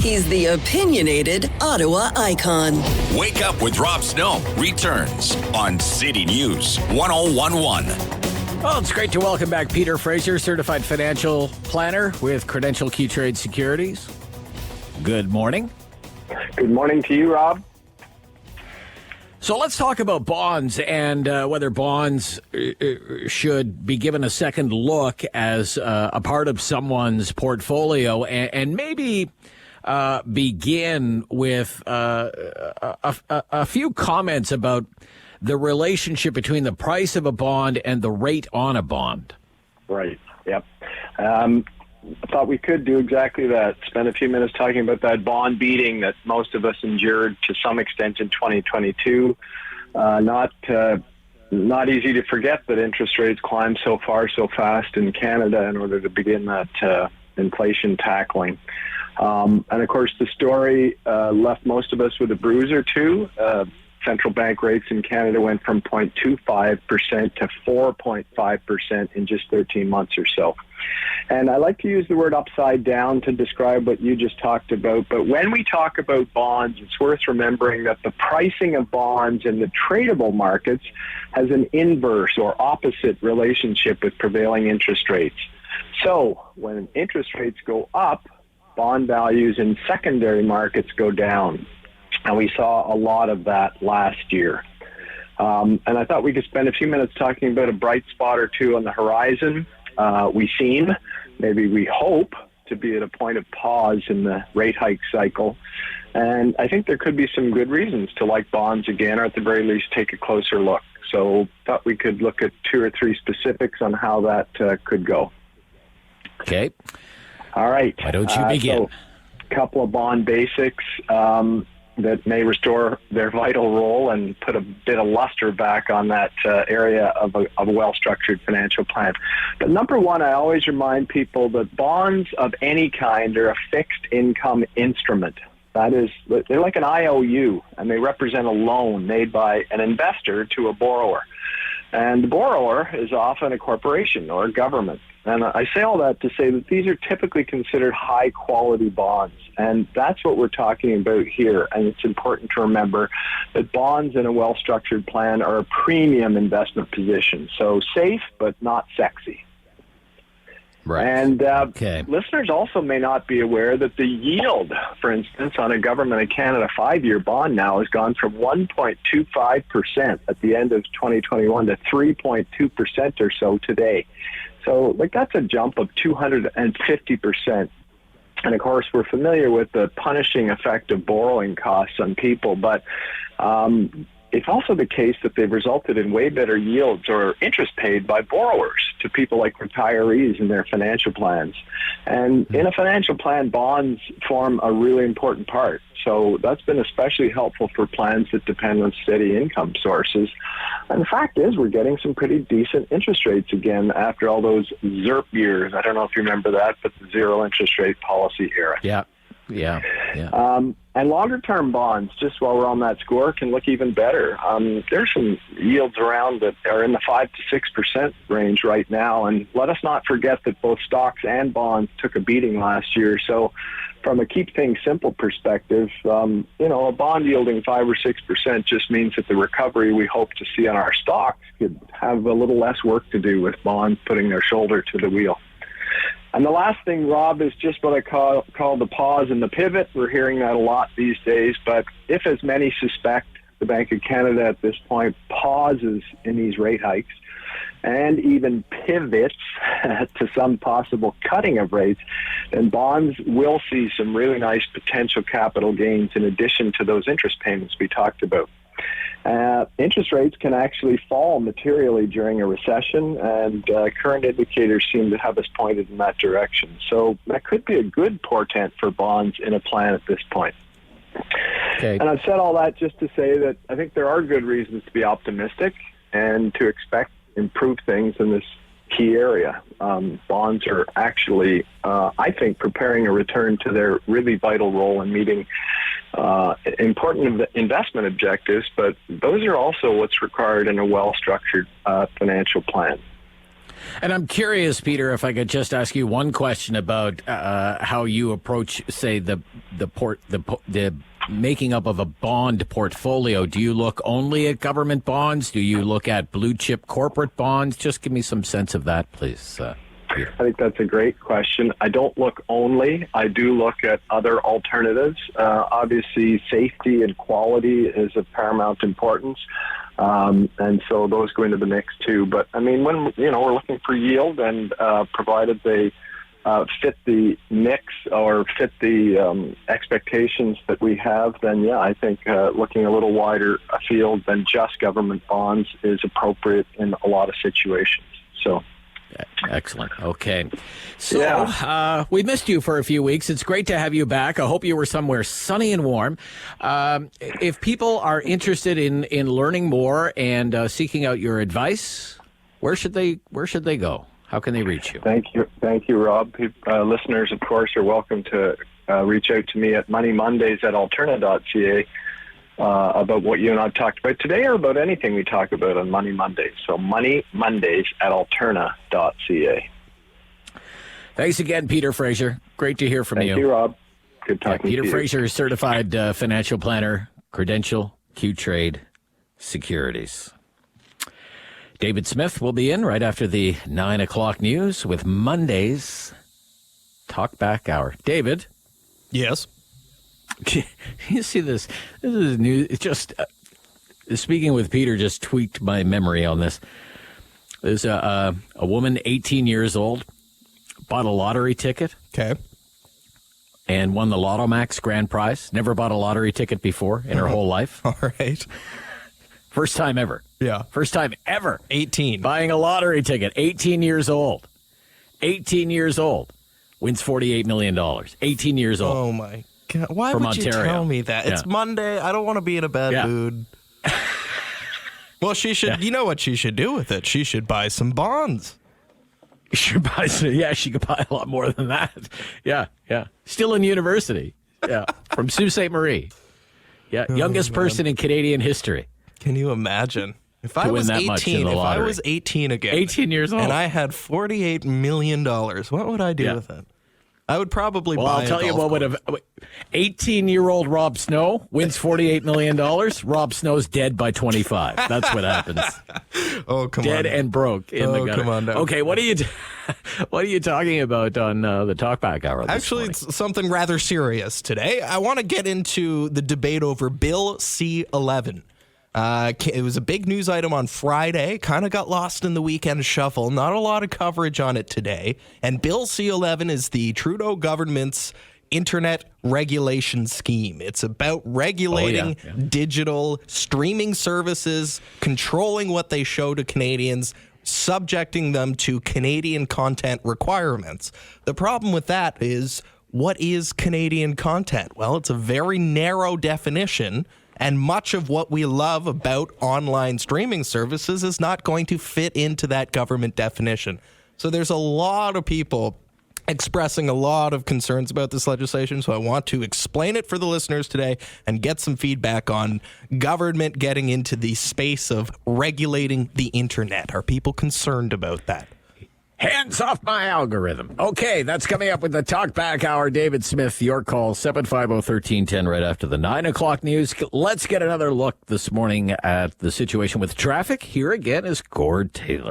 He's the opinionated Ottawa icon. Wake Up with Rob Snow returns on City News 1011. Well, it's great to welcome back Peter Fraser, certified financial planner with Credential Key Trade Securities. Good morning. Good morning to you, Rob. So let's talk about bonds and whether bonds should be given a second look as a part of someone's portfolio, and maybe begin with a few comments about the relationship between the price of a bond and the rate on a bond. Right. Yep. I thought we could do exactly that. Spend a few minutes talking about that bond beating that most of us endured to some extent in 2022. Not easy to forget that interest rates climbed so far so fast in Canada in order to begin that inflation tackling. And of course, the story left most of us with a bruise or two. Central bank rates in Canada went from 0.25% to 4.5% in just 13 months or so. And I like to use the word upside down to describe what you just talked about. But when we talk about bonds, it's worth remembering that the pricing of bonds in the tradable markets has an inverse or opposite relationship with prevailing interest rates. So when interest rates go up, bond values in secondary markets go down. And we saw a lot of that last year. And I thought we could spend a few minutes talking about a bright spot or two on the horizon. We seem, maybe we hope, to be at a point of pause in the rate hike cycle. And I think there could be some good reasons to like bonds again, or at the very least take a closer look. So thought we could look at two or three specifics on how that could go. Okay. All right. Why don't you begin? So a couple of bond basics that may restore their vital role and put a bit of luster back on that area of a well-structured financial plan. But number one, I always remind people that bonds of any kind are a fixed income instrument. That is, they're like an IOU, and they represent a loan made by an investor to a borrower. And the borrower is often a corporation or a government. And I say all that to say that these are typically considered high-quality bonds. And that's what we're talking about here. And it's important to remember that bonds in a well-structured plan are a premium investment position. So safe, but not sexy. Right. And listeners also may not be aware that the yield, for instance, on a Government of Canada 5-year bond now has gone from 1.25% at the end of 2021 to 3.2% or so today. So, that's a jump of 250%. And, of course, we're familiar with the punishing effect of borrowing costs on people, but it's also the case that they've resulted in way better yields or interest paid by borrowers to people like retirees in their financial plans. And in a financial plan, bonds form a really important part. So that's been especially helpful for plans that depend on steady income sources. And the fact is, we're getting some pretty decent interest rates again after all those ZIRP years. I don't know if you remember that, but the zero interest rate policy era. Yeah. And longer-term bonds, just while we're on that score, can look even better. There's some yields around that are in the 5 to 6% range right now. And let us not forget that both stocks and bonds took a beating last year. So from a keep things simple perspective, a bond yielding 5 or 6% just means that the recovery we hope to see on our stocks could have a little less work to do with bonds putting their shoulder to the wheel. And the last thing, Rob, is just what I call the pause and the pivot. We're hearing that a lot these days, but if, as many suspect, the Bank of Canada at this point pauses in these rate hikes and even pivots to some possible cutting of rates, then bonds will see some really nice potential capital gains in addition to those interest payments we talked about. Interest rates can actually fall materially during a recession, and current indicators seem to have us pointed in that direction. So that could be a good portent for bonds in a plan at this point. Okay. And I've said all that just to say that I think there are good reasons to be optimistic and to expect improved things in this key area. Bonds are actually, I think, preparing a return to their really vital role in meeting important investment objectives, but those are also what's required in a well-structured financial plan. And I'm curious, Peter, if I could just ask you one question about how you approach, say, the making up of a bond portfolio. Do you look only at government bonds? Do you look at blue chip corporate bonds? Just give me some sense of that, please. Peter. I think that's a great question. I don't look only. I do look at other alternatives. Obviously, safety and quality is of paramount importance. And so those go into the mix too. But I mean, when we're looking for yield, and provided they fit the mix or fit the expectations that we have, then yeah, I think looking a little wider afield than just government bonds is appropriate in a lot of situations. So. Excellent. Okay. So we missed you for a few weeks. It's great to have you back. I hope you were somewhere sunny and warm. If people are interested in learning more and seeking out your advice, where should they go? How can they reach you? Thank you, Rob. Listeners, of course, are welcome to reach out to me at moneymondays@alterna.ca. About what you and I talked about today, or about anything we talk about on Money Mondays. So moneymondays@alterna.ca. Thanks again, Peter Fraser. Great to hear from you. Thank you, Rob. Good talking to you. Peter Fraser, certified financial planner, Credential, Q-Trade Securities. David Smith will be in right after the 9 o'clock news with Monday's Talkback Hour. David? Yes? You see this? This is new. It's just speaking with Peter just tweaked my memory on this. There's a woman, 18 years old, bought a lottery ticket. Okay. And won the Lotto Max grand prize. Never bought a lottery ticket before in her whole life. All right. First time ever. Yeah. First time ever. 18. Buying a lottery ticket. 18 years old. 18 years old. Wins $48 million. 18 years old. Oh, my God. Why From would Ontario. you tell me that? Yeah. It's Monday. I don't want to be in a bad mood. Well, she should. You know what she should do with it? She should buy some bonds. She could buy, she could buy a lot more than that. Yeah. Still in university. Yeah. From Sault Ste. Marie. Yeah. Youngest person in Canadian history. Can you imagine? If I win was that much in 18, the if I lottery. was 18 again, 18 years old. and I had $48 million, what would I do with it? I would probably buy I'll tell you what would have. 18-year-old Rob Snow wins $48 million. Rob Snow's dead by 25. That's what happens. Oh, come Dead on. and broke in the gutter. Come on now. Okay, what are you talking about on the Talkback Hour this Actually, morning? it's something rather serious today. I want to get into the debate over Bill C-11. It was a big news item on Friday, kind of got lost in the weekend shuffle. Not a lot of coverage on it today. And Bill C-11 is the Trudeau government's internet regulation scheme. It's about regulating digital streaming services, controlling what they show to Canadians, subjecting them to Canadian content requirements. The problem with that is, what is Canadian content? Well, it's a very narrow definition. And much of what we love about online streaming services is not going to fit into that government definition. So there's a lot of people expressing a lot of concerns about this legislation. So I want to explain it for the listeners today and get some feedback on government getting into the space of regulating the internet. Are people concerned about that? Hands off my algorithm. Okay, that's coming up with the Talkback Hour. David Smith, your call, 750-1310, right after the 9 o'clock news. Let's get another look this morning at the situation with traffic. Here again is Gord Taylor.